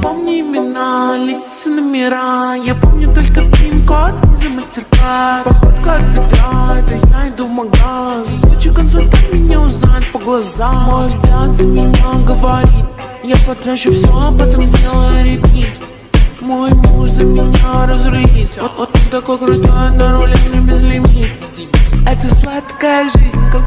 помню имена, лица, номера. Я помню только пин-код за мастер-класс. Походка от бедра, это я иду в магаз. Лучший консультант меня узнает по глазам. Мой взгляд за меня говорит: я потрачу все, а потом сделаю репит. Мой муж за меня разрулится. Он такой крутой, на руле мне безлимит. Это сладкая жизнь, как